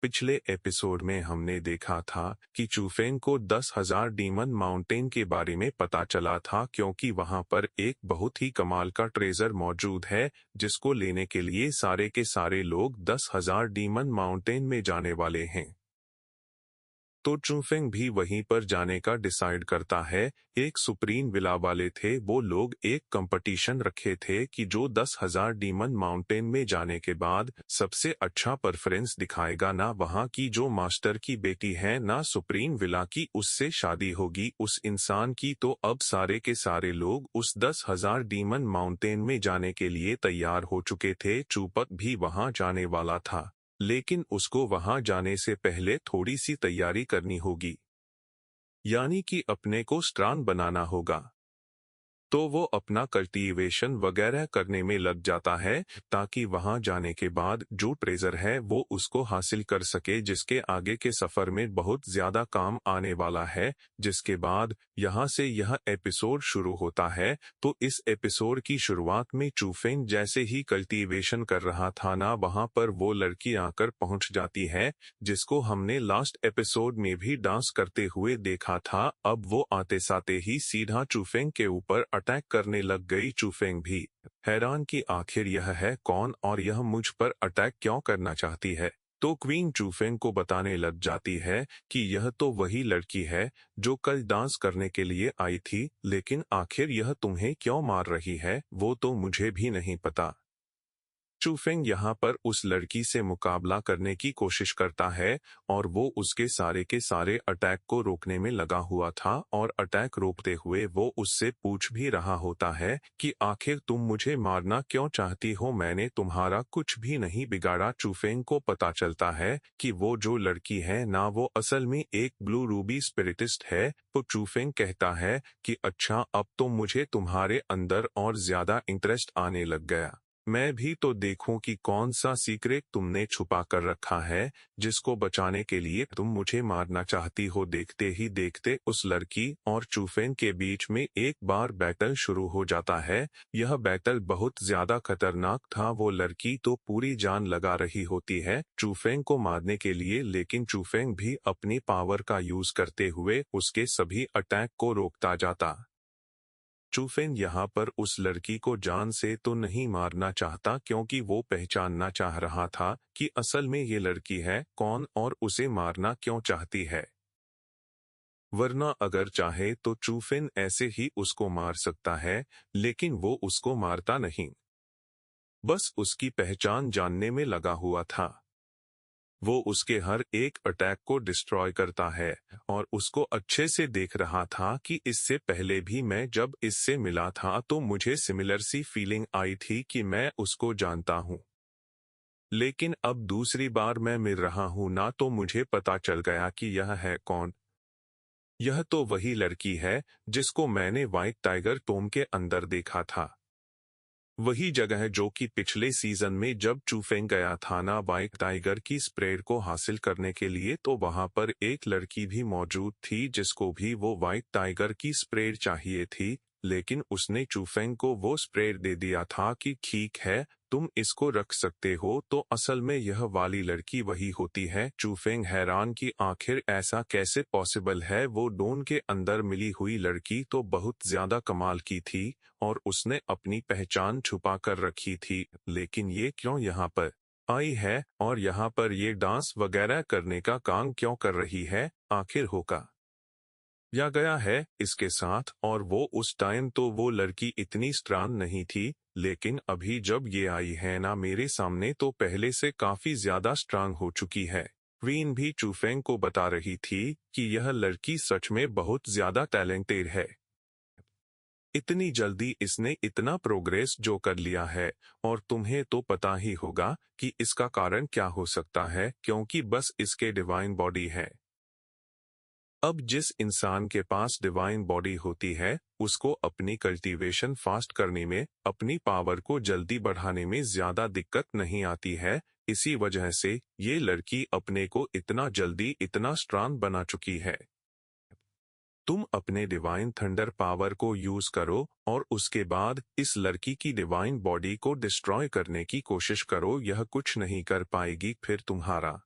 पिछले एपिसोड में हमने देखा था कि चूफेंग को 10,000 डीमन माउंटेन के बारे में पता चला था क्योंकि वहां पर एक बहुत ही कमाल का ट्रेजर मौजूद है जिसको लेने के लिए सारे के सारे लोग 10,000 डीमन माउंटेन में जाने वाले हैं। तो चूफेंग भी वहीं पर जाने का डिसाइड करता है। एक सुप्रीम विला वाले थे, वो लोग एक कंपटीशन रखे थे कि जो 10,000 डीमन माउंटेन में जाने के बाद सबसे अच्छा परफॉर्मेंस दिखाएगा, ना वहां की जो मास्टर की बेटी है ना सुप्रीम विला की उससे शादी होगी उस इंसान की। तो अब सारे के सारे लोग उस 10,000 डीमन माउंटेन में जाने के लिए तैयार हो चुके थे। चूपक भी वहां जाने वाला था, लेकिन उसको वहां जाने से पहले थोड़ी सी तैयारी करनी होगी, यानी कि अपने को स्ट्रांग बनाना होगा। तो वो अपना कल्टीवेशन वगैरह करने में लग जाता है ताकि वहां जाने के बाद जो ट्रेजर है वो उसको हासिल कर सके, जिसके आगे के सफर में बहुत ज्यादा काम आने वाला है। जिसके बाद यहाँ से यह एपिसोड शुरू होता है। तो इस एपिसोड की शुरुआत में चूफेंग जैसे ही कल्टीवेशन कर रहा था ना, वहां पर वो लड़की आकर पहुंच जाती है जिसको हमने लास्ट एपिसोड में भी डांस करते हुए देखा था। अब वो आते साथे ही सीधा चूफेंग के ऊपर अटैक करने लग गई। चूफेंग भी हैरान कि आखिर यह है कौन और यह मुझ पर अटैक क्यों करना चाहती है। तो क्वीन चूफेंग को बताने लग जाती है कि यह तो वही लड़की है जो कल डांस करने के लिए आई थी, लेकिन आखिर यह तुम्हें क्यों मार रही है वो तो मुझे भी नहीं पता। चूफेंग यहाँ पर उस लड़की से मुकाबला करने की कोशिश करता है और वो उसके सारे के सारे अटैक को रोकने में लगा हुआ था, और अटैक रोकते हुए वो उससे पूछ भी रहा होता है कि आखिर तुम मुझे मारना क्यों चाहती हो, मैंने तुम्हारा कुछ भी नहीं बिगाड़ा। चूफेंग को पता चलता है कि वो जो लड़की है ना वो असल में एक ब्लू रूबी स्पिरिटिस्ट है। तो चूफेंग कहता है कि अच्छा, अब तो मुझे तुम्हारे अंदर और ज्यादा इंटरेस्ट आने लग गया। मैं भी तो देखूं कि कौन सा सीक्रेट तुमने छुपा कर रखा है जिसको बचाने के लिए तुम मुझे मारना चाहती हो। देखते ही देखते उस लड़की और चूफेंग के बीच में एक बार बैटल शुरू हो जाता है। यह बैटल बहुत ज्यादा खतरनाक था। वो लड़की तो पूरी जान लगा रही होती है चूफेंग को मारने के लिए, लेकिन चूफेंग भी अपनी पावर का यूज करते हुए उसके सभी अटैक को रोकता जाता। चूफेंग यहाँ पर उस लड़की को जान से तो नहीं मारना चाहता क्योंकि वो पहचानना चाह रहा था कि असल में ये लड़की है कौन और उसे मारना क्यों चाहती है। वरना अगर चाहे तो चूफेंग ऐसे ही उसको मार सकता है, लेकिन वो उसको मारता नहीं, बस उसकी पहचान जानने में लगा हुआ था। वो उसके हर एक अटैक को डिस्ट्रॉय करता है और उसको अच्छे से देख रहा था कि इससे पहले भी मैं जब इससे मिला था तो मुझे सिमिलर सी फीलिंग आई थी कि मैं उसको जानता हूँ, लेकिन अब दूसरी बार मैं मिल रहा हूँ ना तो मुझे पता चल गया कि यह है कौन। यह तो वही लड़की है जिसको मैंने व्हाइट टाइगर टोम के अंदर देखा था। वही जगह जो कि पिछले सीजन में जब चूफेंग गया था ना व्हाइट टाइगर की स्प्रेड को हासिल करने के लिए, तो वहां पर एक लड़की भी मौजूद थी जिसको भी वो व्हाइट टाइगर की स्प्रेड चाहिए थी, लेकिन उसने चूफेंग को वो स्प्रेड दे दिया था कि ठीक है तुम इसको रख सकते हो। तो असल में यह वाली लड़की वही होती है। चूफेंग हैरान कि आखिर ऐसा कैसे पॉसिबल है। वो डोन के अंदर मिली हुई लड़की तो बहुत ज्यादा कमाल की थी और उसने अपनी पहचान छुपा कर रखी थी, लेकिन ये क्यों यहाँ पर आई है और यहाँ पर ये डांस वगैरह करने का काम क्यों कर रही है। आखिर होगा या गया है इसके साथ। और वो उस टाइम तो वो लड़की इतनी स्ट्रांग नहीं थी, लेकिन अभी जब ये आई है ना मेरे सामने तो पहले से काफी ज्यादा स्ट्रांग हो चुकी है। क्वीन भी चूफेंग को बता रही थी कि यह लड़की सच में बहुत ज्यादा टैलेंटेड है। इतनी जल्दी इसने इतना प्रोग्रेस जो कर लिया है, और तुम्हें तो पता ही होगा कि इसका कारण क्या हो सकता है, क्योंकि बस इसके डिवाइन बॉडी है। अब जिस इंसान के पास डिवाइन बॉडी होती है उसको अपनी कल्टीवेशन फास्ट करने में, अपनी पावर को जल्दी बढ़ाने में ज्यादा दिक्कत नहीं आती है। इसी वजह से ये लड़की अपने को इतना जल्दी इतना स्ट्रांग बना चुकी है। तुम अपने डिवाइन थंडर पावर को यूज करो और उसके बाद इस लड़की की डिवाइन बॉडी को डिस्ट्रॉय करने की कोशिश करो। यह कुछ नहीं कर पाएगी फिर तुम्हारा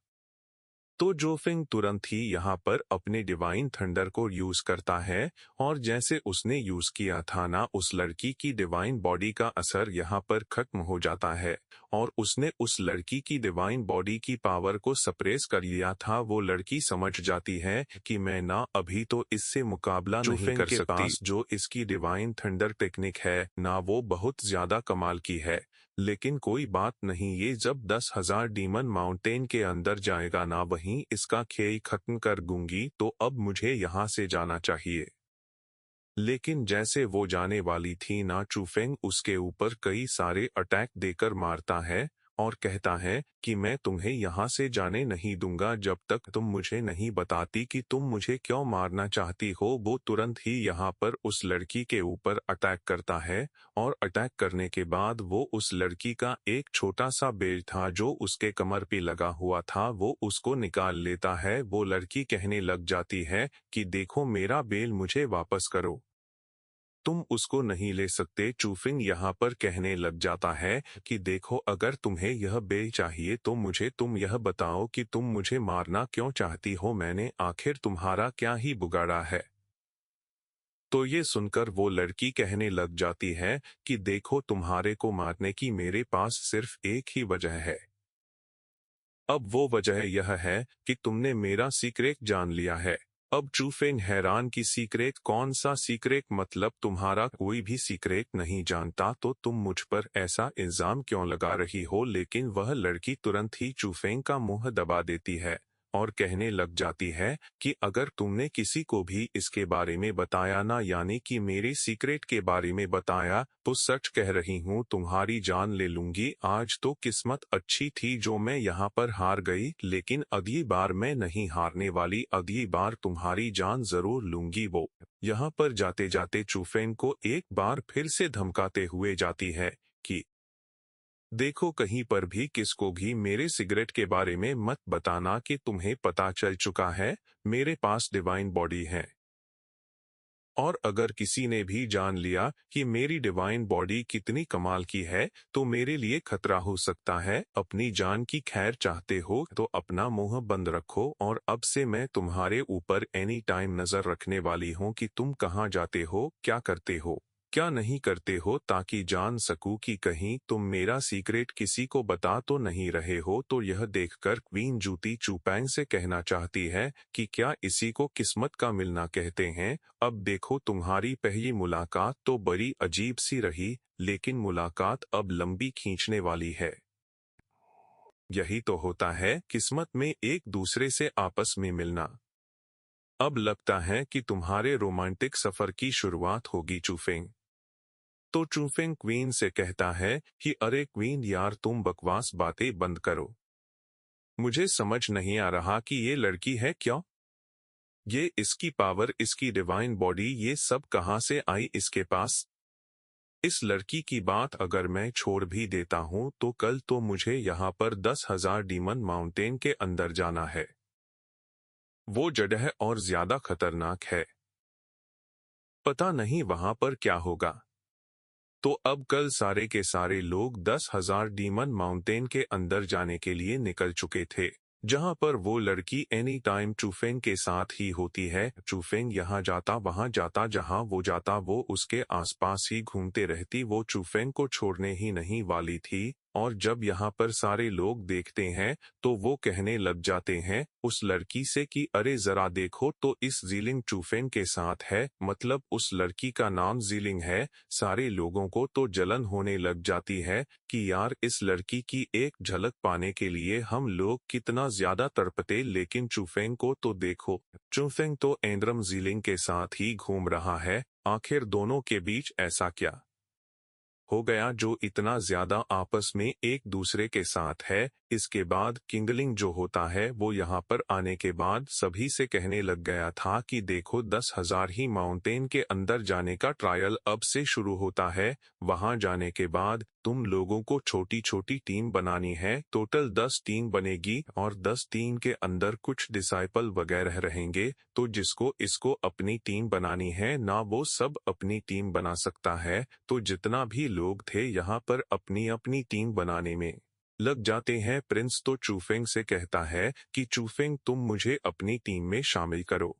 तो जोफिंग तुरंत ही यहाँ पर अपने डिवाइन थंडर को यूज करता है और जैसे उसने यूज किया था ना, उस लड़की की डिवाइन बॉडी का असर यहाँ पर खत्म हो जाता है और उसने उस लड़की की डिवाइन बॉडी की पावर को सप्रेस कर लिया था। वो लड़की समझ जाती है कि मैं ना अभी तो इससे मुकाबला नहीं कर सकती। पास जो इसकी डिवाइन थंडर टेक्निक है ना, वो बहुत ज्यादा कमाल की है, लेकिन कोई बात नहीं, ये जब 10,000 डीमन माउंटेन के अंदर जाएगा ना, वहीं इसका खेल खत्म कर दूंगी। तो अब मुझे यहाँ से जाना चाहिए। लेकिन जैसे वो जाने वाली थी ना, चूफेंग उसके ऊपर कई सारे अटैक देकर मारता है और कहता है कि मैं तुम्हें यहाँ से जाने नहीं दूंगा जब तक तुम मुझे नहीं बताती कि तुम मुझे क्यों मारना चाहती हो। वो तुरंत ही यहाँ पर उस लड़की के ऊपर अटैक करता है और अटैक करने के बाद वो उस लड़की का एक छोटा सा बेल था जो उसके कमर पे लगा हुआ था, वो उसको निकाल लेता है। वो लड़की कहने लग जाती है कि देखो मेरा बेल मुझे वापस करो, तुम उसको नहीं ले सकते। चूफिंग यहाँ पर कहने लग जाता है कि देखो अगर तुम्हें यह बेल चाहिए तो मुझे तुम यह बताओ कि तुम मुझे मारना क्यों चाहती हो, मैंने आखिर तुम्हारा क्या ही बिगाड़ा है। तो ये सुनकर वो लड़की कहने लग जाती है कि देखो तुम्हारे को मारने की मेरे पास सिर्फ एक ही वजह है। अब वो वजह यह है कि तुमने मेरा सीक्रेट जान लिया है। अब चूफेंग हैरान कि सीक्रेट कौन सा सीक्रेट, मतलब तुम्हारा कोई भी सीक्रेट नहीं जानता तो तुम मुझ पर ऐसा इल्जाम क्यों लगा रही हो। लेकिन वह लड़की तुरंत ही चूफेंग का मुंह दबा देती है और कहने लग जाती है कि अगर तुमने किसी को भी इसके बारे में बताया ना, यानी कि मेरे सीक्रेट के बारे में बताया, तो सच कह रही हूँ तुम्हारी जान ले लूंगी। आज तो किस्मत अच्छी थी जो मैं यहाँ पर हार गई, लेकिन अगली बार मैं नहीं हारने वाली, अगली बार तुम्हारी जान जरूर लूंगी। वो यहाँ पर जाते जाते चूफेन को एक बार फिर से धमकाते हुए जाती है कि देखो कहीं पर भी किसको भी मेरे सिगरेट के बारे में मत बताना कि तुम्हें पता चल चुका है मेरे पास डिवाइन बॉडी है, और अगर किसी ने भी जान लिया कि मेरी डिवाइन बॉडी कितनी कमाल की है तो मेरे लिए खतरा हो सकता है। अपनी जान की खैर चाहते हो तो अपना मुंह बंद रखो, और अब से मैं तुम्हारे ऊपर एनी टाइम नजर रखने वाली हूँ कि तुम कहाँ जाते हो, क्या करते हो, क्या नहीं करते हो, ताकि जान सकूं कि कहीं तुम मेरा सीक्रेट किसी को बता तो नहीं रहे हो। तो यह देखकर क्वीन जूती चूपैंग से कहना चाहती है कि क्या इसी को किस्मत का मिलना कहते हैं। अब देखो तुम्हारी पहली मुलाकात तो बड़ी अजीब सी रही, लेकिन मुलाकात अब लंबी खींचने वाली है। यही तो होता है किस्मत में एक दूसरे से आपस में मिलना। अब लगता है कि तुम्हारे रोमांटिक सफर की शुरुआत होगी चूफेंग। तो चूफेंग क्वीन से कहता है कि अरे क्वीन यार, तुम बकवास बातें बंद करो, मुझे समझ नहीं आ रहा कि ये लड़की है क्यों, ये इसकी पावर, इसकी डिवाइन बॉडी, ये सब कहाँ से आई इसके पास। इस लड़की की बात अगर मैं छोड़ भी देता हूँ तो कल तो मुझे यहाँ पर 10,000 डीमन माउंटेन के अंदर जाना है, वो जगह और ज्यादा खतरनाक है, पता नहीं वहां पर क्या होगा। तो अब कल सारे के सारे लोग 10,000 डीमन माउंटेन के अंदर जाने के लिए निकल चुके थे, जहां पर वो लड़की एनी टाइम चूफेंग के साथ ही होती है। चूफेंग यहाँ जाता वहां जाता, जहां वो जाता वो उसके आसपास ही घूमते रहती, वो चूफेंग को छोड़ने ही नहीं वाली थी। और जब यहाँ पर सारे लोग देखते हैं तो वो कहने लग जाते हैं उस लड़की से कि अरे जरा देखो तो इस जीलिंग चूफेंग के साथ है, मतलब उस लड़की का नाम जीलिंग है। सारे लोगों को तो जलन होने लग जाती है कि यार इस लड़की की एक झलक पाने के लिए हम लोग कितना ज्यादा तड़पते, लेकिन चूफेंग को तो देखो, चूफेंग तो एंड्रम जीलिंग के साथ ही घूम रहा है। आखिर दोनों के बीच ऐसा क्या हो गया जो इतना ज्यादा आपस में एक दूसरे के साथ है। इसके बाद किंगलिंग जो होता है वो यहाँ पर आने के बाद सभी से कहने लग गया था कि देखो 10,000 ही माउंटेन के अंदर जाने का ट्रायल अब से शुरू होता है। वहां जाने के बाद तुम लोगों को छोटी छोटी टीम बनानी है, टोटल 10 टीम बनेगी और 10 टीम के अंदर कुछ डिसाइपल वगैरह रहेंगे। तो जिसको इसको अपनी टीम बनानी है ना, वो सब अपनी टीम बना सकता है। तो जितना भी लोग थे यहाँ पर अपनी अपनी टीम बनाने में लग जाते हैं। प्रिंस तो चूफेंग से कहता है कि चूफेंग तुम मुझे अपनी टीम में शामिल करो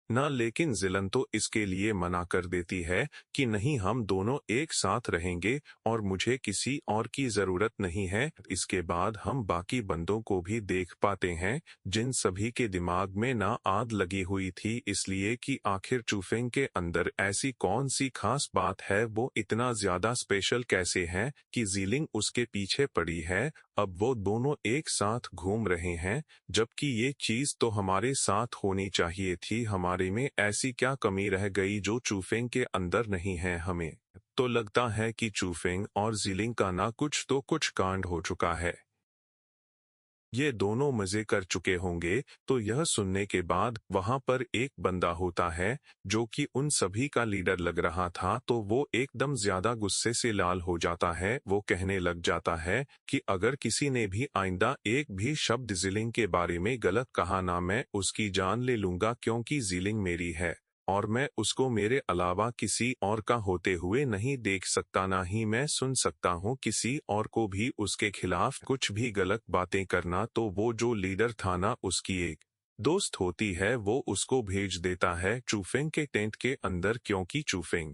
ना, लेकिन जिलन तो इसके लिए मना कर देती है कि नहीं, हम दोनों एक साथ रहेंगे और मुझे किसी और की जरूरत नहीं है। इसके बाद हम बाकी बंदों को भी देख पाते हैं जिन सभी के दिमाग में ना आग लगी हुई थी, इसलिए कि आखिर चूफेंग के अंदर ऐसी कौन सी खास बात है, वो इतना ज्यादा स्पेशल कैसे है कि जीलिंग उसके पीछे पड़ी है। अब वो दोनों एक साथ घूम रहे हैं, जबकि ये चीज तो हमारे साथ होनी चाहिए थी। हमारे में ऐसी क्या कमी रह गई जो चूफेंग के अंदर नहीं है? हमें तो लगता है कि चूफेंग और जीलिंग का ना कुछ तो कुछ कांड हो चुका है। ये दोनों मजे कर चुके होंगे। तो यह सुनने के बाद वहां पर एक बंदा होता है जो कि उन सभी का लीडर लग रहा था, तो वो एकदम ज्यादा गुस्से से लाल हो जाता है। वो कहने लग जाता है कि अगर किसी ने भी आइंदा एक भी शब्द जीलिंग के बारे में गलत कहा ना, मैं उसकी जान ले लूंगा, क्योंकि जीलिंग मेरी है और मैं उसको मेरे अलावा किसी और का होते हुए नहीं देख सकता, ना ही मैं सुन सकता हूँ किसी और को भी उसके खिलाफ कुछ भी गलत बातें करना। तो वो जो लीडर था ना, उसकी एक दोस्त होती है, वो उसको भेज देता है चूफेंग के टेंट के अंदर, क्योंकि चूफेंग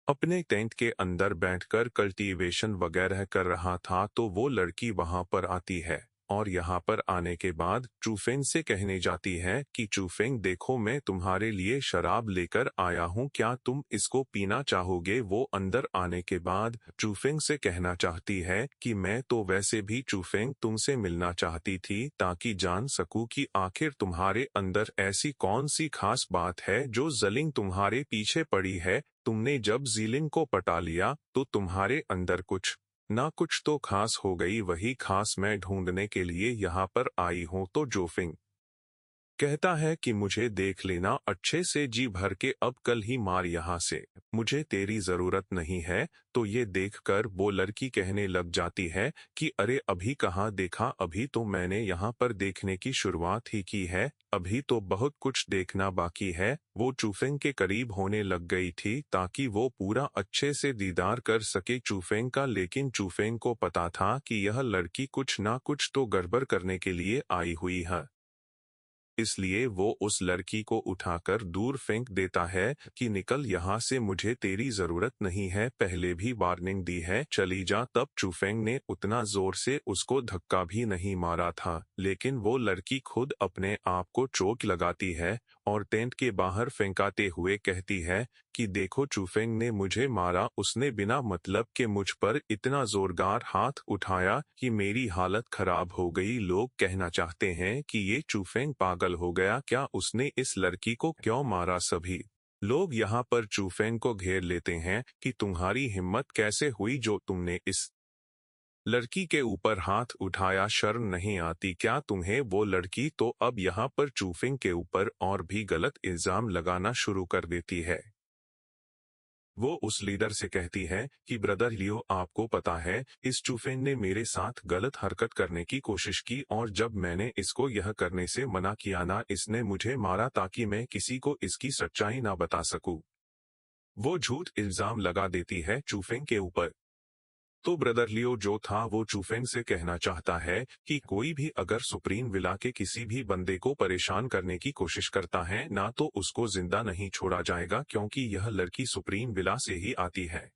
अपने टेंट के अंदर बैठकर कल्टीवेशन वगैरह कर रहा था। तो वो लड़की वहां पर आती है और यहाँ पर आने के बाद चूफेंग से कहने जाती है कि चूफेंग देखो, मैं तुम्हारे लिए शराब लेकर आया हूँ, क्या तुम इसको पीना चाहोगे? वो अंदर आने के बाद चूफेंग से कहना चाहती है कि मैं तो वैसे भी चूफेंग तुमसे मिलना चाहती थी, ताकि जान सकूं कि आखिर तुम्हारे अंदर ऐसी कौन सी खास बात है जो जलिंग तुम्हारे पीछे पड़ी है। तुमने जब जीलिंग को पटा लिया तो तुम्हारे अंदर कुछ ना कुछ तो खास हो गई, वही खास मैं ढूंढने के लिए यहाँ पर आई हूँ। तो जोफिंग कहता है कि मुझे देख लेना अच्छे से, जी भर के, अब कल ही मार यहाँ से, मुझे तेरी जरूरत नहीं है। तो ये देखकर वो लड़की कहने लग जाती है कि अरे अभी कहाँ देखा, अभी तो मैंने यहाँ पर देखने की शुरुआत ही की है, अभी तो बहुत कुछ देखना बाकी है। वो चूफेंग के करीब होने लग गई थी ताकि वो पूरा अच्छे से दीदार कर सके चूफेंग का, लेकिन चूफेंग को पता था कि यह लड़की कुछ ना कुछ तो गड़बड़ करने के लिए आई हुई है, इसलिए वो उस लड़की को उठाकर दूर फेंक देता है कि निकल यहाँ से, मुझे तेरी जरूरत नहीं है, पहले भी वार्निंग दी है, चली जा। तब चूफेंग ने उतना जोर से उसको धक्का भी नहीं मारा था, लेकिन वो लड़की खुद अपने आप को चोट लगाती है और टेंट के बाहर फेंकाते हुए कहती है कि देखो, चूफेंग ने मुझे मारा, उसने बिना मतलब के मुझ पर इतना जोरदार हाथ उठाया कि मेरी हालत खराब हो गई। लोग कहना चाहते हैं कि ये चूफेंग पागल हो गया क्या, उसने इस लड़की को क्यों मारा? सभी लोग यहाँ पर चूफेंग को घेर लेते हैं कि तुम्हारी हिम्मत कैसे हुई जो तुमने इस लड़की के ऊपर हाथ उठाया, शर्म नहीं आती क्या तुम्हें? वो लड़की तो अब यहाँ पर चूफेंग के ऊपर और भी गलत इल्जाम लगाना शुरू कर देती है। वो उस लीडर से कहती है कि ब्रदर लियो, आपको पता है इस चूफेंग ने मेरे साथ गलत हरकत करने की कोशिश की, और जब मैंने इसको यह करने से मना किया ना, इसने मुझे मारा ताकि मैं किसी को इसकी सच्चाई ना बता सकूं। वो झूठ इल्जाम लगा देती है चूफेंग के ऊपर। तो ब्रदर लियो जो था वो चूफेंग से कहना चाहता है कि कोई भी अगर सुप्रीम विला के किसी भी बंदे को परेशान करने की कोशिश करता है ना, तो उसको जिंदा नहीं छोड़ा जाएगा, क्योंकि यह लड़की सुप्रीम विला से ही आती है।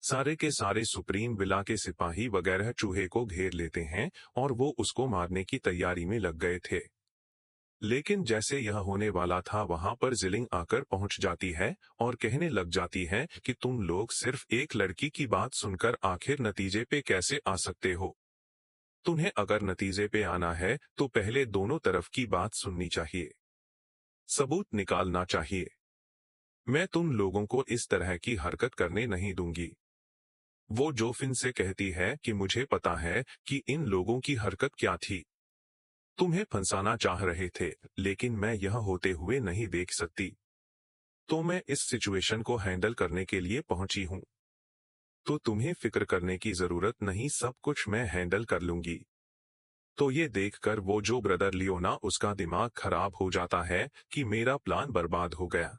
सारे के सारे सुप्रीम विला के सिपाही वगैरह चूहे को घेर लेते हैं और वो उसको मारने की तैयारी में लग गए थे। लेकिन जैसे यह होने वाला था, वहां पर जिलिंग आकर पहुंच जाती है और कहने लग जाती है कि तुम लोग सिर्फ एक लड़की की बात सुनकर आखिर नतीजे पे कैसे आ सकते हो? तुम्हें अगर नतीजे पे आना है तो पहले दोनों तरफ की बात सुननी चाहिए, सबूत निकालना चाहिए। मैं तुम लोगों को इस तरह की हरकत करने नहीं दूंगी। वो जोफिन से कहती है कि मुझे पता है कि इन लोगों की हरकत क्या थी, तुम्हें फंसाना चाह रहे थे, लेकिन मैं यह होते हुए नहीं देख सकती, तो मैं इस सिचुएशन को हैंडल करने के लिए पहुंची हूं। तो तुम्हें फिक्र करने की जरूरत नहीं, सब कुछ मैं हैंडल कर लूंगी। तो ये देखकर वो जो ब्रदर लियोना, उसका दिमाग खराब हो जाता है कि मेरा प्लान बर्बाद हो गया,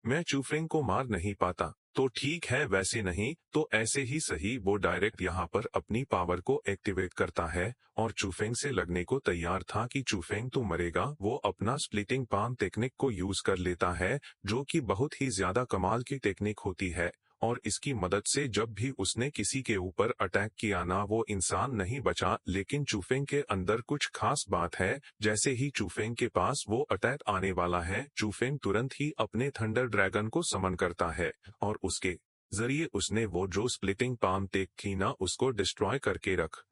मैं चूफेंग को मार नहीं पाता। तो ठीक है, वैसे नहीं तो ऐसे ही सही। वो डायरेक्ट यहाँ पर अपनी पावर को एक्टिवेट करता है और चूफेंग से लगने को तैयार था कि चूफेंग तू मरेगा। वो अपना स्प्लिटिंग पाम टेक्निक को यूज कर लेता है, जो कि बहुत ही ज्यादा कमाल की टेक्निक होती है, और इसकी मदद से जब भी उसने किसी के ऊपर अटैक किया ना, वो इंसान नहीं बचा। लेकिन चूफेंग के अंदर कुछ खास बात है। जैसे ही चूफेंग के पास वो अटैक आने वाला है, चूफेंग तुरंत ही अपने थंडर ड्रैगन को समन करता है और उसके जरिए उसने वो जो स्प्लिटिंग पाम टेक थी ना, उसको डिस्ट्रॉय करके रख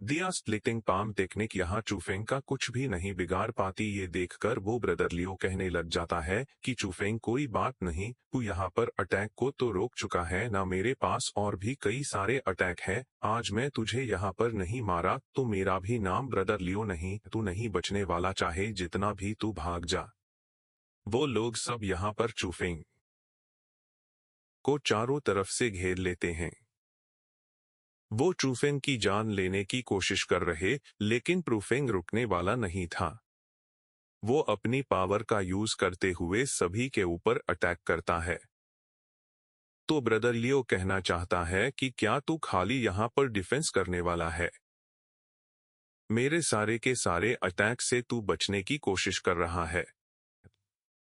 दिया। स्प्लिटिंग पाम टेक्निक यहाँ चूफेंग का कुछ भी नहीं बिगाड़ पाती। ये देखकर वो ब्रदर लियो कहने लग जाता है कि चूफेंग कोई बात नहीं, तू यहाँ पर अटैक को तो रोक चुका है ना, मेरे पास और भी कई सारे अटैक है। आज मैं तुझे यहाँ पर नहीं मारा तो मेरा भी नाम ब्रदर लियो नहीं, तू नहीं बचने वाला, चाहे जितना भी तू भाग जा। वो लोग सब यहाँ पर चूफेंग को चारों तरफ से घेर लेते हैं। वो चूफेंग की जान लेने की कोशिश कर रहे, लेकिन चूफेंग रुकने वाला नहीं था। वो अपनी पावर का यूज करते हुए सभी के ऊपर अटैक करता है। तो ब्रदर लियो कहना चाहता है कि क्या तू खाली यहाँ पर डिफेंस करने वाला है? मेरे सारे के सारे अटैक से तू बचने की कोशिश कर रहा है।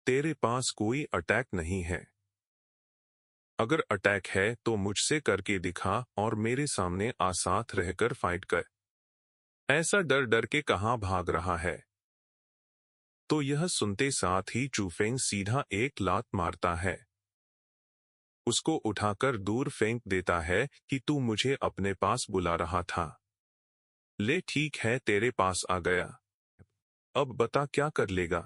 तेरे पास कोई अटैक नहीं है। अगर अटैक है तो मुझसे करके दिखा और मेरे सामने आसाथ रहकर फाइट कर। ऐसा डर डर के कहाँ भाग रहा है? तो यह सुनते साथ ही चूफेंग सीधा एक लात मारता है। उसको उठाकर दूर फेंक देता है कि तू मुझे अपने पास बुला रहा था। ले ठीक है, तेरे पास आ गया। अब बता क्या कर लेगा?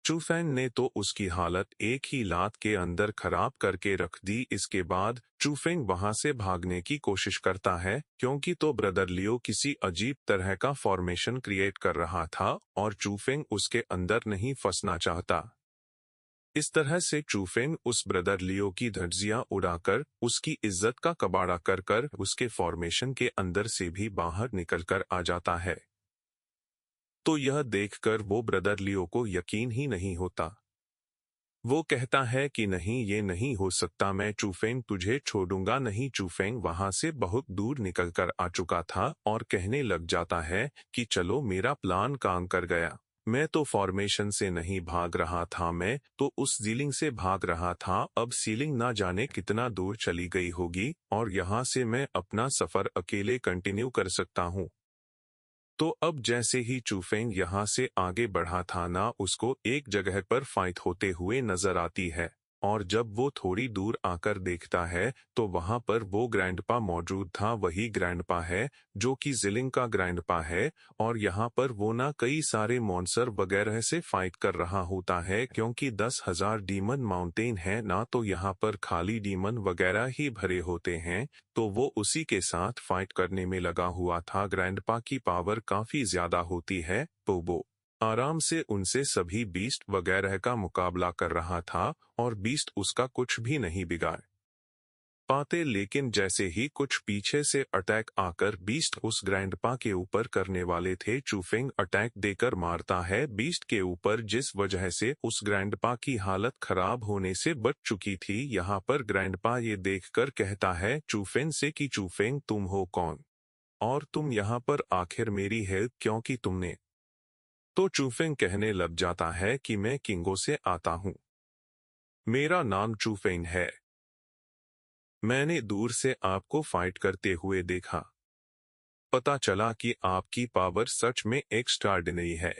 चूफेंग ने तो उसकी हालत एक ही लात के अंदर खराब करके रख दी। इसके बाद चूफेंग वहां से भागने की कोशिश करता है, क्योंकि तो ब्रदर लियो किसी अजीब तरह का फॉर्मेशन क्रिएट कर रहा था और चूफेंग उसके अंदर नहीं फंसना चाहता। इस तरह से चूफेंग उस ब्रदर लियो की धज्जियां उड़ाकर उसकी इज्जत का कबाड़ा कर कर उसके फॉर्मेशन के अंदर से भी बाहर निकलकर आ जाता है। तो यह देखकर वो ब्रदर लियो को यकीन ही नहीं होता। वो कहता है कि नहीं, ये नहीं हो सकता, मैं चूफेंग तुझे छोड़ूंगा नहीं। चूफेंग वहां से बहुत दूर निकलकर आ चुका था और कहने लग जाता है कि चलो, मेरा प्लान काम कर गया। मैं तो फॉर्मेशन से नहीं भाग रहा था, मैं तो उस सीलिंग से भाग रहा था। अब सीलिंग ना जाने कितना दूर चली गई होगी और यहाँ से मैं अपना सफर अकेले कंटिन्यू कर सकता हूँ। तो अब जैसे ही चूफेंग यहाँ से आगे बढ़ा था ना, उसको एक जगह पर फाइट होते हुए नजर आती है। और जब वो थोड़ी दूर आकर देखता है तो वहां पर वो ग्रैंडपा मौजूद था। वही ग्रैंडपा है जो कि जिलिंग का ग्रैंडपा है। और यहाँ पर वो ना कई सारे मॉन्स्टर वगैरह से फाइट कर रहा होता है, क्योंकि 10,000 डीमन माउंटेन है ना, तो यहाँ पर खाली डीमन वगैरह ही भरे होते हैं। तो वो उसी के साथ फाइट करने में लगा हुआ था। ग्रैंडपा की पावर काफी ज्यादा होती है, तो वो आराम से उनसे सभी बीस्ट वगैरह का मुकाबला कर रहा था और बीस्ट उसका कुछ भी नहीं बिगाड़ पाते। लेकिन जैसे ही कुछ पीछे से अटैक आकर बीस्ट उस ग्रैंडपा के ऊपर करने वाले थे, चूफेंग अटैक देकर मारता है बीस्ट के ऊपर, जिस वजह से उस ग्रैंडपा की हालत खराब होने से बच चुकी थी। यहाँ पर ग्रैंडपा ये देखकर कहता है चूफेंग से कि चूफेंग, तुम हो कौन और तुम यहाँ पर आखिर मेरी हेल्प क्यों की तुमने? तो चूफेंग कहने लग जाता है कि मैं किंगो से आता हूँ। मेरा नाम चूफेंग है। मैंने दूर से आपको फाइट करते हुए देखा। पता चला कि आपकी पावर सच में एक्स्ट्राऑर्डिनरी है।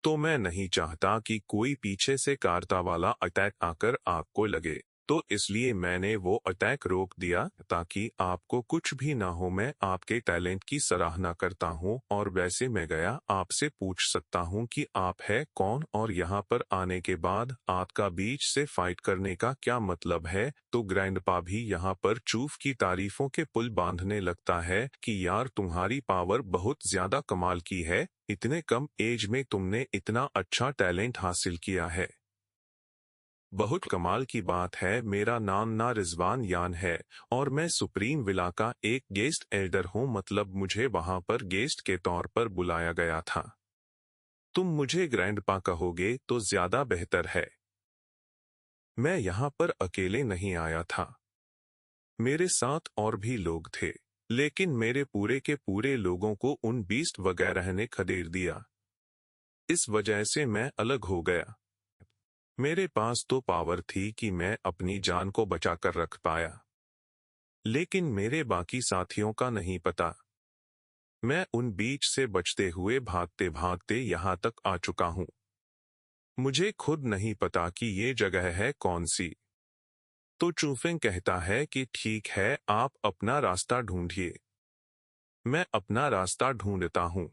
तो मैं नहीं चाहता कि कोई पीछे से कारता वाला अटैक आकर आपको लगे, तो इसलिए मैंने वो अटैक रोक दिया ताकि आपको कुछ भी ना हो। मैं आपके टैलेंट की सराहना करता हूँ और वैसे मैं गया आपसे पूछ सकता हूँ कि आप है कौन और यहाँ पर आने के बाद आपका बीच से फाइट करने का क्या मतलब है? तो ग्रैंडपा भी यहाँ पर चूफ की तारीफों के पुल बांधने लगता है कि यार, तुम्हारी पावर बहुत ज्यादा कमाल की है। इतने कम एज में तुमने इतना अच्छा टैलेंट हासिल किया है। बहुत कमाल की बात है। मेरा नाम ना रिजवान यान है और मैं सुप्रीम विला का एक गेस्ट एल्डर हूँ, मतलब मुझे वहां पर गेस्ट के तौर पर बुलाया गया था। तुम मुझे ग्रैंडपा कहोगे तो ज्यादा बेहतर है। मैं यहाँ पर अकेले नहीं आया था। मेरे साथ और भी लोग थे, लेकिन मेरे पूरे के पूरे लोगों को उन बीस्ट वगैरह ने खदेड़ दिया। इस वजह से मैं अलग हो गया। मेरे पास तो पावर थी कि मैं अपनी जान को बचा कर रख पाया, लेकिन मेरे बाकी साथियों का नहीं पता। मैं उन बीच से बचते हुए भागते भागते यहाँ तक आ चुका हूँ। मुझे खुद नहीं पता कि ये जगह है कौन सी। तो चूफेंग कहता है कि ठीक है, आप अपना रास्ता ढूंढिए। मैं अपना रास्ता ढूंढता हूँ।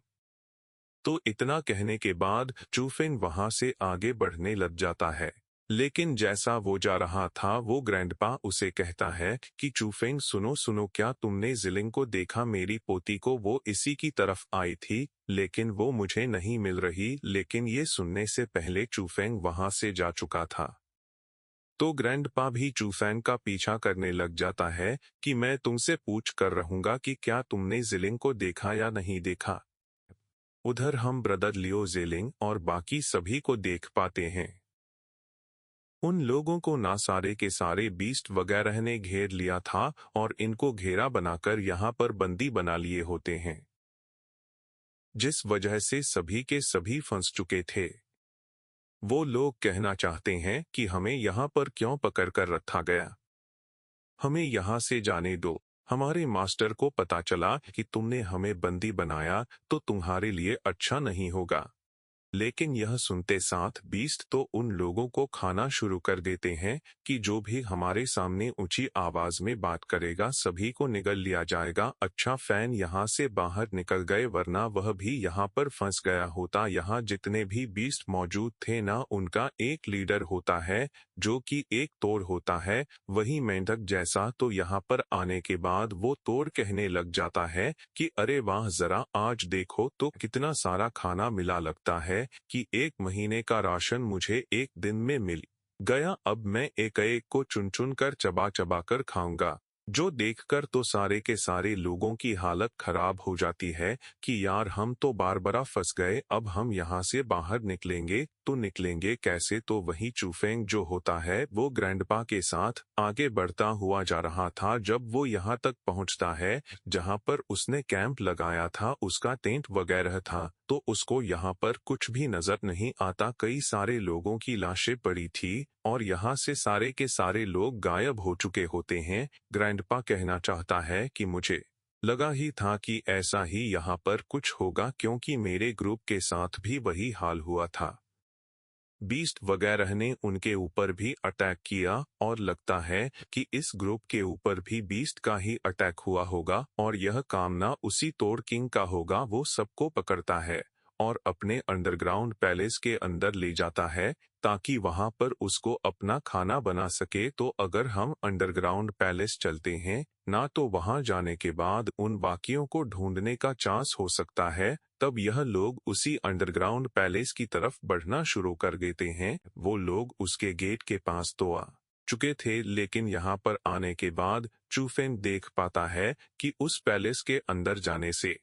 तो इतना कहने के बाद चूफेंग वहां से आगे बढ़ने लग जाता है। लेकिन जैसा वो जा रहा था, वो ग्रैंडपा उसे कहता है कि चूफेंग सुनो सुनो, क्या तुमने जिलिंग को देखा? मेरी पोती को, वो इसी की तरफ आई थी, लेकिन वो मुझे नहीं मिल रही। लेकिन ये सुनने से पहले चूफेंग वहां से जा चुका था। तो ग्रैंडपा भी चूफेंग का पीछा करने लग जाता है कि मैं तुमसे पूछ कर रहूंगा कि क्या तुमने जिलिंग को देखा या नहीं देखा। उधर हम ब्रदर लियो जेलिंग और बाकी सभी को देख पाते हैं। उन लोगों को ना सारे के सारे बीस्ट वगैरह ने घेर लिया था और इनको घेरा बनाकर यहाँ पर बंदी बना लिए होते हैं, जिस वजह से सभी के सभी फंस चुके थे। वो लोग कहना चाहते हैं कि हमें यहाँ पर क्यों पकड़ कर रखा गया, हमें यहाँ से जाने दो। हमारे मास्टर को पता चला कि तुमने हमें बंदी बनाया तो तुम्हारे लिए अच्छा नहीं होगा। लेकिन यह सुनते साथ बीस्ट तो उन लोगों को खाना शुरू कर देते हैं कि जो भी हमारे सामने ऊंची आवाज में बात करेगा सभी को निगल लिया जाएगा। अच्छा, फैन यहाँ से बाहर निकल गए, वरना वह भी यहाँ पर फंस गया होता। यहाँ जितने भी बीस्ट मौजूद थे ना, उनका एक लीडर होता है जो कि एक तोड़ होता है, वही मेंढक जैसा। तो यहाँ पर आने के बाद वो तोड़ कहने लग जाता है कि अरे वाह, जरा आज देखो तो कितना सारा खाना मिला, लगता है कि 1 महीने का राशन मुझे एक दिन में मिल गया। अब मैं एक एक को चुन चुन कर चबा चबा कर खाऊंगा। जो देखकर तो सारे के सारे लोगों की हालत खराब हो जाती है कि यार, हम तो बार बार फंस गए, अब हम यहाँ से बाहर निकलेंगे तो निकलेंगे कैसे। तो वही चूफेंग जो होता है वो ग्रैंडपा के साथ आगे बढ़ता हुआ जा रहा था। जब वो यहाँ तक पहुँचता है जहाँ पर उसने कैंप लगाया था, उसका टेंट वगैरह था, तो उसको यहाँ पर कुछ भी नजर नहीं आता। कई सारे लोगों की लाशें पड़ी थी और यहाँ से सारे के सारे लोग गायब हो चुके होते हैं। ग्रैंडपा कहना चाहता है कि मुझे लगा ही था कि ऐसा ही यहाँ पर कुछ होगा, क्योंकि मेरे ग्रुप के साथ भी वही हाल हुआ था। बीस्ट वगैरह ने उनके ऊपर भी अटैक किया और लगता है कि इस ग्रुप के ऊपर भी बीस्ट का ही अटैक हुआ होगा और यह काम ना उसी तोड़ किंग का होगा। वो सबको पकड़ता है और अपने अंडरग्राउंड पैलेस के अंदर ले जाता है ताकि वहां पर उसको अपना खाना बना सके। तो अगर हम अंडरग्राउंड पैलेस चलते हैं ना, तो वहां जाने के बाद उन बाकियों को ढूंढने का चांस हो सकता है। तब यह लोग उसी अंडरग्राउंड पैलेस की तरफ बढ़ना शुरू कर देते हैं। वो लोग उसके गेट के पास तो आ चुके थे, लेकिन यहाँ पर आने के बाद चूफेन देख पाता है कि उस पैलेस के अंदर जाने से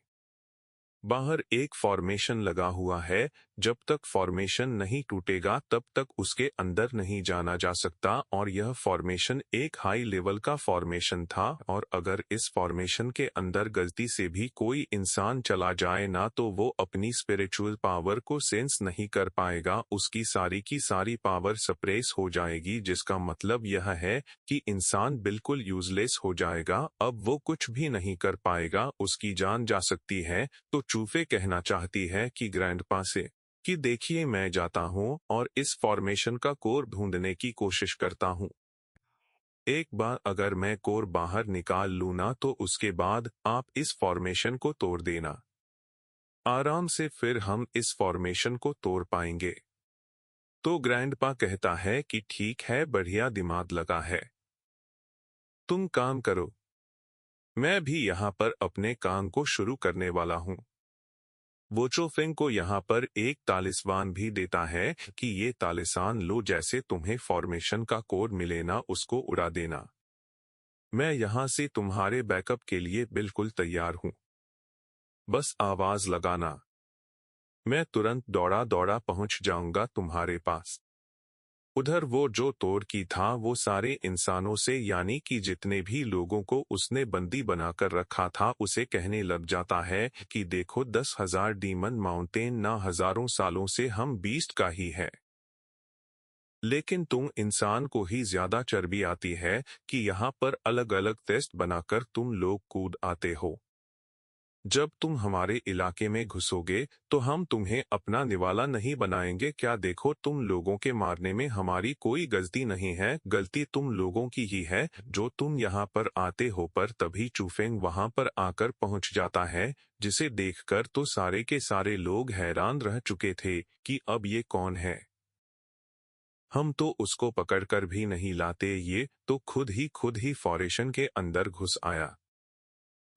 बाहर एक फॉर्मेशन लगा हुआ है। जब तक फॉर्मेशन नहीं टूटेगा तब तक उसके अंदर नहीं जाना जा सकता। और यह फॉर्मेशन एक हाई लेवल का फॉर्मेशन था और अगर इस फॉर्मेशन के अंदर गलती से भी कोई इंसान चला जाए ना, तो वो अपनी स्पिरिचुअल पावर को सेंस नहीं कर पाएगा। उसकी सारी की सारी पावर सप्रेस हो जाएगी, जिसका मतलब यह है कि इंसान बिल्कुल यूजलेस हो जाएगा। अब वो कुछ भी नहीं कर पाएगा, उसकी जान जा सकती है। तो चूफे कहना चाहती है कि ग्रैंडपा से कि देखिए, मैं जाता हूँ और इस फॉर्मेशन का कोर ढूंढने की कोशिश करता हूँ। एक बार अगर मैं कोर बाहर निकाल लूँ ना, तो उसके बाद आप इस फॉर्मेशन को तोड़ देना आराम से, फिर हम इस फॉर्मेशन को तोड़ पाएंगे। तो ग्रैंडपा कहता है कि ठीक है, बढ़िया दिमाग लगा है, तुम काम करो, मैं भी यहाँ पर अपने काम को शुरू करने वाला हूँ। वो चोफेंग को यहाँ पर एक तालिस्मान भी देता है कि ये तालिसान लो, जैसे तुम्हें फॉर्मेशन का कोड मिले ना, उसको उड़ा देना। मैं यहाँ से तुम्हारे बैकअप के लिए बिल्कुल तैयार हूँ, बस आवाज लगाना, मैं तुरंत दौड़ा दौड़ा पहुँच जाऊंगा तुम्हारे पास। उधर वो जो तोड़की था वो सारे इंसानों से यानी कि जितने भी लोगों को उसने बंदी बनाकर रखा था उसे कहने लग जाता है कि देखो 10,000 डीमन माउंटेन ना हजारों सालों से हम बीस्ट का ही है। लेकिन तुम इंसान को ही ज्यादा चर्बी आती है कि यहाँ पर अलग अलग टेस्ट बनाकर तुम लोग कूद आते हो। जब तुम हमारे इलाके में घुसोगे तो हम तुम्हें अपना निवाला नहीं बनाएंगे क्या? देखो तुम लोगों के मारने में हमारी कोई गलती नहीं है, गलती तुम लोगों की ही है जो तुम यहाँ पर आते हो। पर तभी चूफेंग वहां पर आकर पहुंच जाता है, जिसे देखकर तो सारे के सारे लोग हैरान रह चुके थे कि अब ये कौन है। हम तो उसको पकड़कर भी नहीं लाते, ये तो खुद ही फॉरेशन के अंदर घुस आया।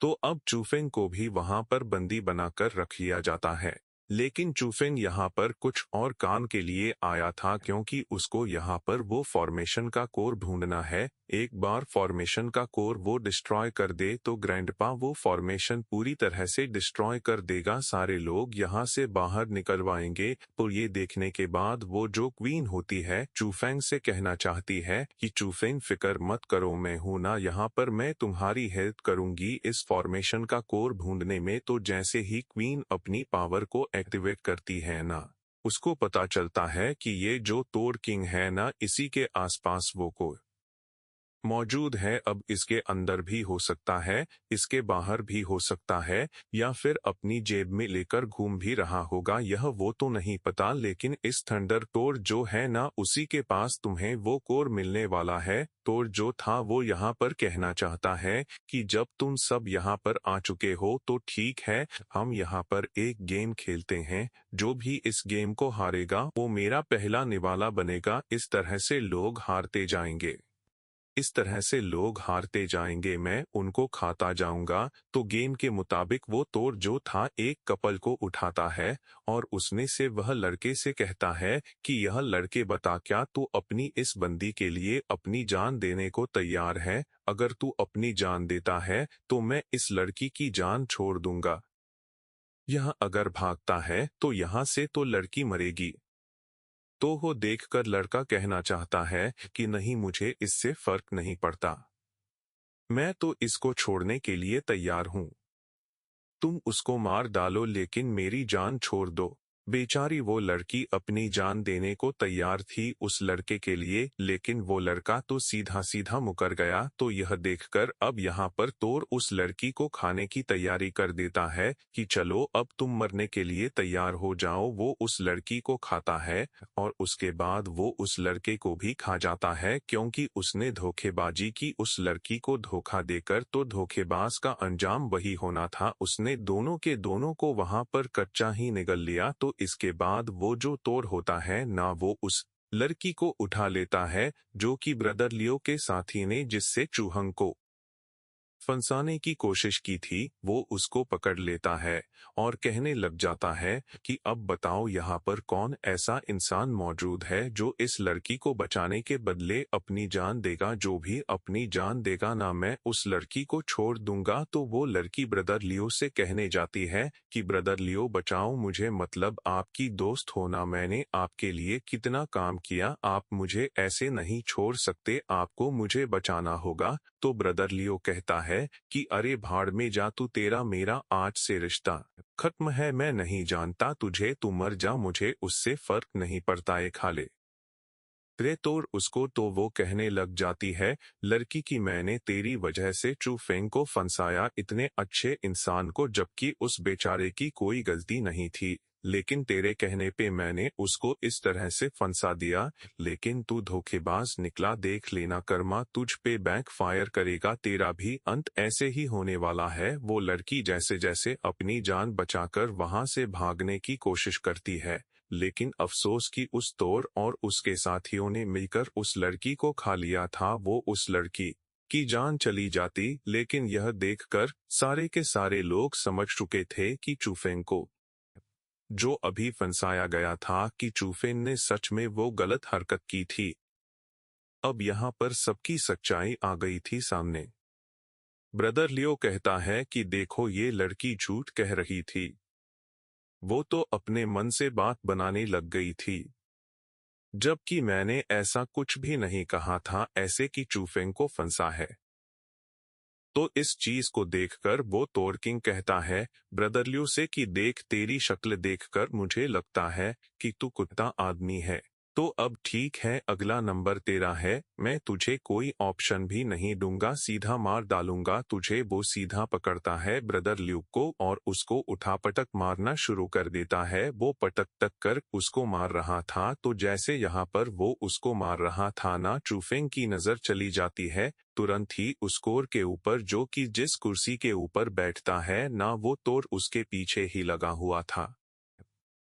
तो अब चूफेंग को भी वहां पर बंदी बनाकर रख लिया जाता है। लेकिन चूफेंग यहाँ पर कुछ और काम के लिए आया था, क्योंकि उसको यहाँ पर वो फॉर्मेशन का कोर ढूंढना है। एक बार फॉर्मेशन का कोर वो डिस्ट्रॉय कर दे तो ग्रैंडपा वो फॉर्मेशन पूरी तरह से डिस्ट्रॉय कर देगा, सारे लोग यहाँ से बाहर निकलवाएंगे। तो ये देखने के बाद वो जो क्वीन होती है चूफेंग से कहना चाहती है कि चूफेंग फिक्र मत करो, मैं हूं ना यहाँ पर, मैं तुम्हारी हेल्प करूंगी इस फॉर्मेशन का कोर ढूंढने में। तो जैसे ही क्वीन अपनी पावर को एक्टिवेट करती है ना, उसको पता चलता है कि ये जो तोड़ किंग है ना, इसी के आसपास वो कोर मौजूद है। अब इसके अंदर भी हो सकता है, इसके बाहर भी हो सकता है, या फिर अपनी जेब में लेकर घूम भी रहा होगा, यह वो तो नहीं पता। लेकिन इस थंडर तोड़ जो है ना, उसी के पास तुम्हें वो कोर मिलने वाला है। तोड़ जो था वो यहाँ पर कहना चाहता है कि जब तुम सब यहाँ पर आ चुके हो तो ठीक है, हम यहाँ पर एक गेम खेलते हैं। जो भी इस गेम को हारेगा वो मेरा पहला निवाला बनेगा। इस तरह से लोग हारते जाएंगे, इस तरह से लोग हारते जाएंगे, मैं उनको खाता जाऊंगा। तो गेम के मुताबिक वो तोड़ जो था एक कपल को उठाता है और उसमें से वह लड़के से कहता है कि यह लड़के बता, क्या तू अपनी इस बंदी के लिए अपनी जान देने को तैयार है? अगर तू अपनी जान देता है तो मैं इस लड़की की जान छोड़ दूंगा। यह अगर भागता है तो यहाँ से तो लड़की मरेगी। तो वो देखकर लड़का कहना चाहता है कि नहीं, मुझे इससे फर्क नहीं पड़ता, मैं तो इसको छोड़ने के लिए तैयार हूँ। तुम उसको मार डालो लेकिन मेरी जान छोड़ दो। बेचारी वो लड़की अपनी जान देने को तैयार थी उस लड़के के लिए, लेकिन वो लड़का तो सीधा सीधा मुकर गया। तो यह देखकर अब यहाँ पर तोर उस लड़की को खाने की तैयारी कर देता है कि चलो अब तुम मरने के लिए तैयार हो जाओ। वो उस लड़की को खाता है और उसके बाद वो उस लड़के को भी खा जाता है, क्योंकि उसने धोखेबाजी की उस लड़की को धोखा देकर। तो धोखेबाज का अंजाम वही होना था, उसने दोनों के दोनों को वहां पर कच्चा ही निगल लिया। तो इसके बाद वो जो तोड़ होता है ना, वो उस लड़की को उठा लेता है जो कि ब्रदर लियो के साथी ने जिससे चूहंग को फंसाने की कोशिश की थी, वो उसको पकड़ लेता है और कहने लग जाता है कि अब बताओ यहाँ पर कौन ऐसा इंसान मौजूद है जो इस लड़की को बचाने के बदले अपनी जान देगा। जो भी अपनी जान देगा ना, मैं उस लड़की को छोड़ दूंगा। तो वो लड़की ब्रदर लियो से कहने जाती है कि ब्रदर लियो बचाओ मुझे, मतलब आपकी दोस्त होना, मैंने आपके लिए कितना काम किया, आप मुझे ऐसे नहीं छोड़ सकते, आपको मुझे बचाना होगा। तो ब्रदर लियो कहता है कि अरे भाड़ में जा तू, तेरा मेरा आज से रिश्ता खत्म है, मैं नहीं जानता तुझे, तू मर जा, मुझे उससे फर्क नहीं पड़ता, है खा ले रे। तो उसको तो वो कहने लग जाती है लड़की की, मैंने तेरी वजह से चू फेंग को फंसाया, इतने अच्छे इंसान को, जबकि उस बेचारे की कोई गलती नहीं थी, लेकिन तेरे कहने पे मैंने उसको इस तरह से फंसा दिया। लेकिन तू धोखेबाज निकला, देख लेना कर्मा तुझ पे बैक फायर करेगा, तेरा भी अंत ऐसे ही होने वाला है। वो लड़की जैसे जैसे अपनी जान बचाकर वहां से भागने की कोशिश करती है, लेकिन अफसोस कि उस तोर और उसके साथियों ने मिलकर उस लड़की को खा लिया था। वो उस लड़की की जान चली जाती, लेकिन यह देखकर सारे के सारे लोग समझ चुके थे कि चूफेंग को जो अभी फंसाया गया था कि चूफेंग ने सच में वो गलत हरकत की थी। अब यहाँ पर सबकी सच्चाई आ गई थी सामने। ब्रदर लियो कहता है कि देखो ये लड़की झूठ कह रही थी, वो तो अपने मन से बात बनाने लग गई थी। जबकि मैंने ऐसा कुछ भी नहीं कहा था ऐसे कि चूफेंग को फंसा है। तो इस चीज को देखकर वो तोरकिंग कहता है ब्रदर ल्यू से कि देख तेरी शक्ल देखकर मुझे लगता है कि तू कुत्ता आदमी है। तो अब ठीक है, अगला नंबर तेरा है, मैं तुझे कोई ऑप्शन भी नहीं दूंगा, सीधा मार डालूंगा तुझे। वो सीधा पकड़ता है ब्रदर ल्यूक को और उसको उठापटक मारना शुरू कर देता है। वो पटक तक कर उसको मार रहा था, तो जैसे यहाँ पर वो उसको मार रहा था ना, चूफेंग की नजर चली जाती है तुरंत ही उस कोर के ऊपर जो कि जिस कुर्सी के ऊपर बैठता है ना, वो तोर उसके पीछे ही लगा हुआ था।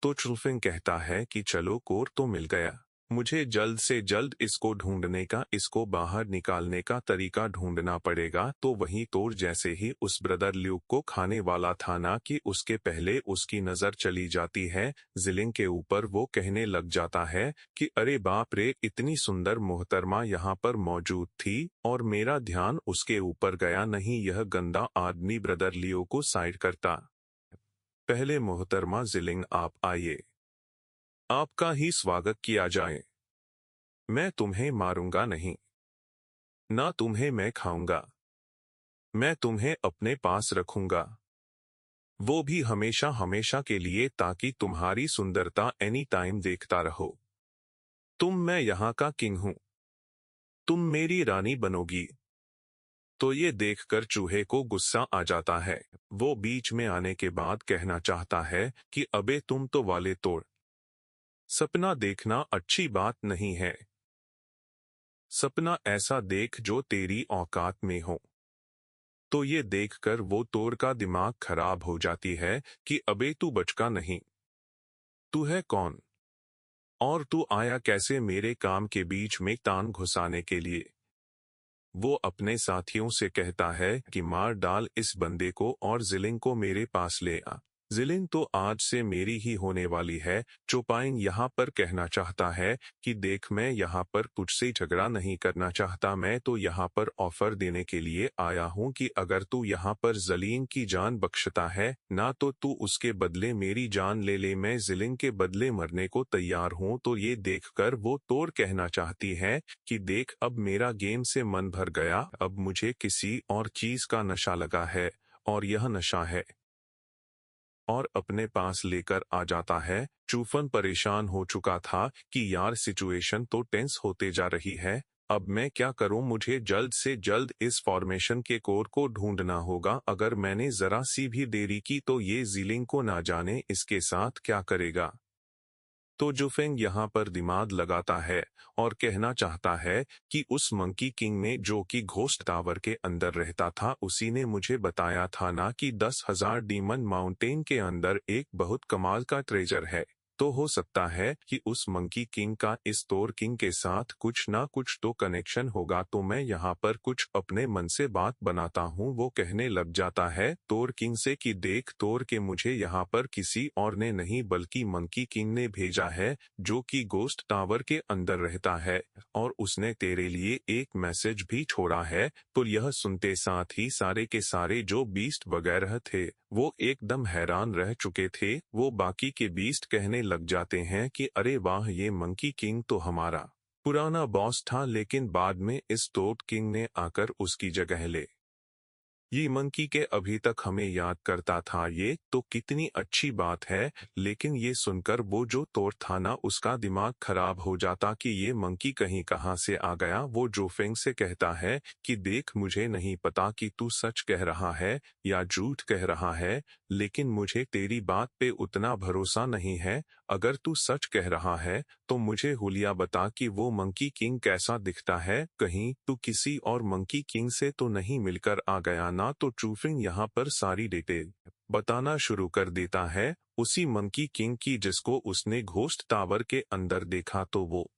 तो चूफेंग कहता है कि चलो कोर तो मिल गया, मुझे जल्द से जल्द इसको ढूंढने का, इसको बाहर निकालने का तरीका ढूंढना पड़ेगा। तो वहीं तोर जैसे ही उस ब्रदर ल्यूक को खाने वाला था ना कि उसके पहले उसकी नजर चली जाती है जिलिंग के ऊपर। वो कहने लग जाता है कि अरे बाप रे, इतनी सुंदर मोहतरमा यहाँ पर मौजूद थी और मेरा ध्यान उसके ऊपर गया नहीं। यह गंदा आदमी ब्रदर लियो को साइड करता। पहले मोहतरमा जिलिंग आप आइए, आपका ही स्वागत किया जाए। मैं तुम्हें मारूंगा नहीं, ना तुम्हें मैं खाऊंगा, मैं तुम्हें अपने पास रखूंगा, वो भी हमेशा हमेशा के लिए, ताकि तुम्हारी सुंदरता एनी टाइम देखता रहो। मैं यहाँ का किंग हूँ, तुम मेरी रानी बनोगी। तो ये देखकर चूहे को गुस्सा आ जाता है। वो बीच में आने के बाद कहना चाहता है कि अबे तुम तो वाले तोड़, सपना देखना अच्छी बात नहीं है, सपना ऐसा देख जो तेरी औकात में हो। तो ये देखकर वो तोर का दिमाग खराब हो जाती है कि अबे तू बचका नहीं, तू है कौन और तू आया कैसे मेरे काम के बीच में टांग घुसाने के लिए। वो अपने साथियों से कहता है कि मार डाल इस बंदे को और जिलिंग को मेरे पास ले आ। जिलिंग तो आज से मेरी ही होने वाली है। चोपाइन यहाँ पर कहना चाहता है कि देख, मैं यहाँ पर तुझसे झगड़ा नहीं करना चाहता, मैं तो यहाँ पर ऑफर देने के लिए आया हूँ कि अगर तू यहाँ पर जलीन की जान बख्शता है ना, तो तू उसके बदले मेरी जान ले ले, मैं जिलिंग के बदले मरने को तैयार हूँ। तो ये देखकर वो तोर कहना चाहती है कि देख, अब मेरा गेम से मन भर गया, अब मुझे किसी और चीज का नशा लगा है और यह नशा है, और अपने पास लेकर आ जाता है। चूफन परेशान हो चुका था कि यार सिचुएशन तो टेंस होते जा रही है, अब मैं क्या करूं, मुझे जल्द से जल्द इस फॉर्मेशन के कोर को ढूंढना होगा। अगर मैंने जरा सी भी देरी की तो ये जीलिंग को ना जाने इसके साथ क्या करेगा। तो जुफेंग यहाँ पर दिमाग लगाता है और कहना चाहता है कि उस मंकी किंग ने, जो कि घोस्ट टावर के अंदर रहता था, उसी ने मुझे बताया था ना कि 10,000 डीमन माउंटेन के अंदर एक बहुत कमाल का ट्रेजर है। तो हो सकता है कि उस मंकी किंग का इस तोर किंग के साथ कुछ ना कुछ तो कनेक्शन होगा। तो मैं यहाँ पर कुछ अपने मन से बात बनाता हूँ। वो कहने लग जाता है तोर किंग से कि देख तोर के, मुझे यहाँ पर किसी और ने नहीं बल्कि मंकी किंग ने भेजा है, जो कि गोस्ट टावर के अंदर रहता है, और उसने तेरे लिए एक मैसेज भी छोड़ा है। तो यह सुनते साथ ही सारे के सारे जो बीस्ट वगैरह थे वो एकदम हैरान रह चुके थे। वो बाकी के बीस्ट कहने लग जाते हैं कि अरे वाह, ये मंकी किंग तो हमारा पुराना बॉस था, लेकिन बाद में इस टोट किंग ने आकर उसकी जगह ले ये मंकी के अभी तक हमें याद करता था। ये तो कितनी अच्छी बात है। लेकिन ये सुनकर वो जो तोर था ना, उसका दिमाग खराब हो जाता कि ये मंकी कहीं कहाँ से आ गया। वो जोफेंग से कहता है कि देख, मुझे नहीं पता कि तू सच कह रहा है या झूठ कह रहा है, लेकिन मुझे तेरी बात पे उतना भरोसा नहीं है। अगर तू सच कह रहा है तो मुझे हुलिया बता कि वो मंकी किंग कैसा दिखता है, कहीं तू किसी और मंकी किंग से तो नहीं मिलकर आ गया ना। तो चूफिंग यहाँ पर सारी डिटेल बताना शुरू कर देता है उसी मंकी किंग की जिसको उसने घोस्ट टावर के अंदर देखा। तो वो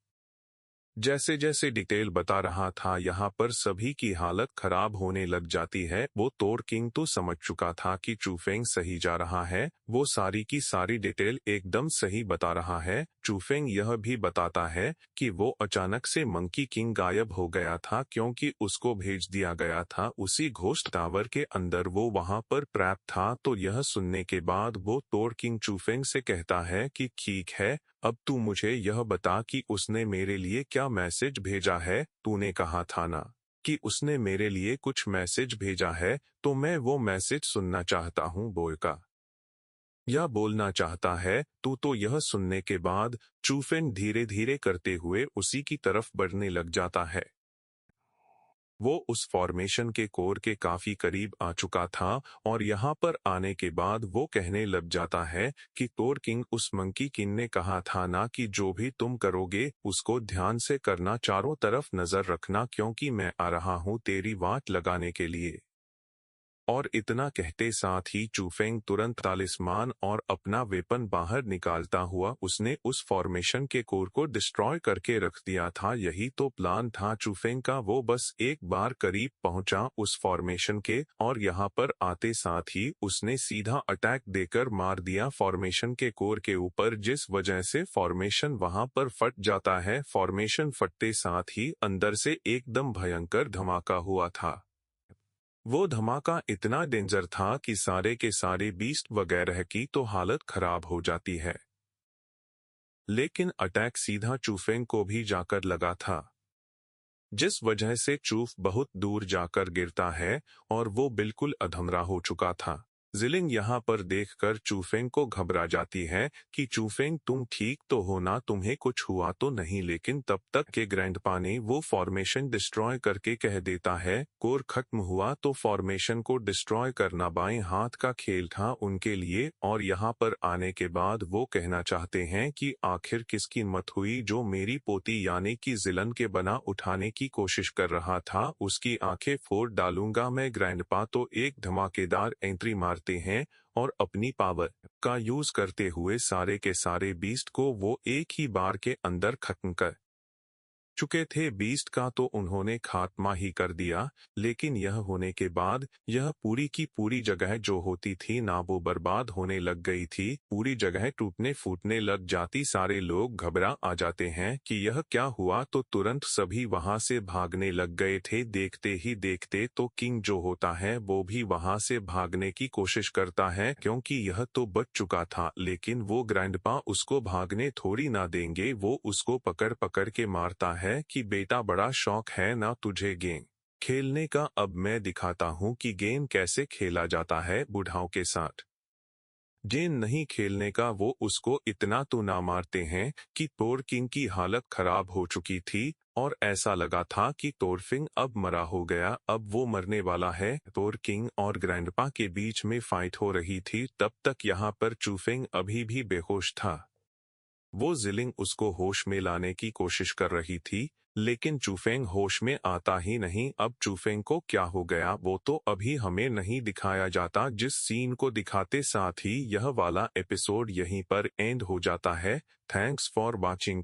जैसे जैसे डिटेल बता रहा था, यहाँ पर सभी की हालत खराब होने लग जाती है। वो तोर किंग तो समझ चुका था कि चूफेंग सही जा रहा है, वो सारी की सारी डिटेल एकदम सही बता रहा है। चूफेंग यह भी बताता है कि वो अचानक से मंकी किंग गायब हो गया था, क्योंकि उसको भेज दिया गया था उसी घोस्ट टावर के अंदर, वो वहां पर ट्रैप था। तो यह सुनने के बाद वो तोर किंग चूफेंग से कहता है कि ठीक है, अब तू मुझे यह बता कि उसने मेरे लिए क्या मैसेज भेजा है। तूने कहा था ना कि उसने मेरे लिए कुछ मैसेज भेजा है, तो मैं वो मैसेज सुनना चाहता हूँ। बोलका यह बोलना चाहता है। तू तो यह सुनने के बाद चूफेन धीरे धीरे करते हुए उसी की तरफ बढ़ने लग जाता है। वो उस फॉर्मेशन के कोर के काफी करीब आ चुका था और यहाँ पर आने के बाद वो कहने लग जाता है कि तोर किंग, उस मंकी किंग ने कहा था ना कि जो भी तुम करोगे उसको ध्यान से करना, चारों तरफ नजर रखना, क्योंकि मैं आ रहा हूँ तेरी वाट लगाने के लिए। और इतना कहते साथ ही चूफेंग तुरंत तालिस्मान और अपना वेपन बाहर निकालता हुआ उसने उस फॉर्मेशन के कोर को डिस्ट्रॉय करके रख दिया था। यही तो प्लान था चूफेंग का। वो बस एक बार करीब पहुंचा उस फॉर्मेशन के और यहाँ पर आते साथ ही उसने सीधा अटैक देकर मार दिया फॉर्मेशन के कोर के ऊपर, जिस वजह से फॉर्मेशन वहां पर फट जाता है। फॉर्मेशन फटते साथ ही अंदर से एकदम भयंकर धमाका हुआ था। वो धमाका इतना डेंजर था कि सारे के सारे बीस्ट वगैरह की तो हालत खराब हो जाती है। लेकिन अटैक सीधा चूफेंग को भी जाकर लगा था, जिस वजह से चूफ बहुत दूर जाकर गिरता है और वो बिल्कुल अधमरा हो चुका था। जिलिंग यहाँ पर देखकर चूफेंग को घबरा जाती है कि चूफेंग, तुम ठीक तो हो ना, तुम्हें कुछ हुआ तो नहीं। लेकिन तब तक के ग्रैंडपा ने वो फॉर्मेशन डिस्ट्रॉय करके कह देता है, कोर खत्म हुआ। तो फॉर्मेशन को डिस्ट्रॉय करना बाएं हाथ का खेल था उनके लिए। और यहाँ पर आने के बाद वो कहना चाहते हैं कि आखिर किसकी मत हुई, जो मेरी पोती यानी कि जिलन के बना उठाने की कोशिश कर रहा था, उसकी आंखें फोड़ डालूंगा मैं। ग्रैंडपा तो एक धमाकेदार एंट्री मारते हैं और अपनी पावर का यूज करते हुए सारे के सारे बीस्ट को वो एक ही बार के अंदर खत्म कर चुके थे। बीस्ट का तो उन्होंने खात्मा ही कर दिया, लेकिन यह होने के बाद यह पूरी की पूरी जगह जो होती थी ना, वो बर्बाद होने लग गई थी। पूरी जगह टूटने फूटने लग जाती। सारे लोग घबरा आ जाते हैं कि यह क्या हुआ, तो तुरंत सभी वहां से भागने लग गए थे। देखते ही देखते तो किंग जो होता है वो भी वहां से भागने की कोशिश करता है, क्योंकि यह तो बच चुका था। लेकिन वो ग्रैंडपा उसको भागने थोड़ी ना देंगे, वो उसको पकड़ पकड़ के मारता है कि बेटा, बड़ा शौक है ना तुझे गेम खेलने का, अब मैं दिखाता हूँ कि गेम कैसे खेला जाता है बुढ़ाओं के साथ। गेम नहीं खेलने का वो उसको इतना तो ना मारते हैं कि तोर किंग की हालत खराब हो चुकी थी और ऐसा लगा था कि तोरफिंग अब मरा हो गया, अब वो मरने वाला है। तोर किंग और ग्रैंडपा के बीच में फाइट हो रही थी। तब तक यहाँ पर चूफेंग अभी भी बेहोश था। वो जिलिंग उसको होश में लाने की कोशिश कर रही थी, लेकिन चूफेंग होश में आता ही नहीं। अब चूफेंग को क्या हो गया वो तो अभी हमें नहीं दिखाया जाता। जिस सीन को दिखाते साथ ही यह वाला एपिसोड यहीं पर एंड हो जाता है। Thanks for watching.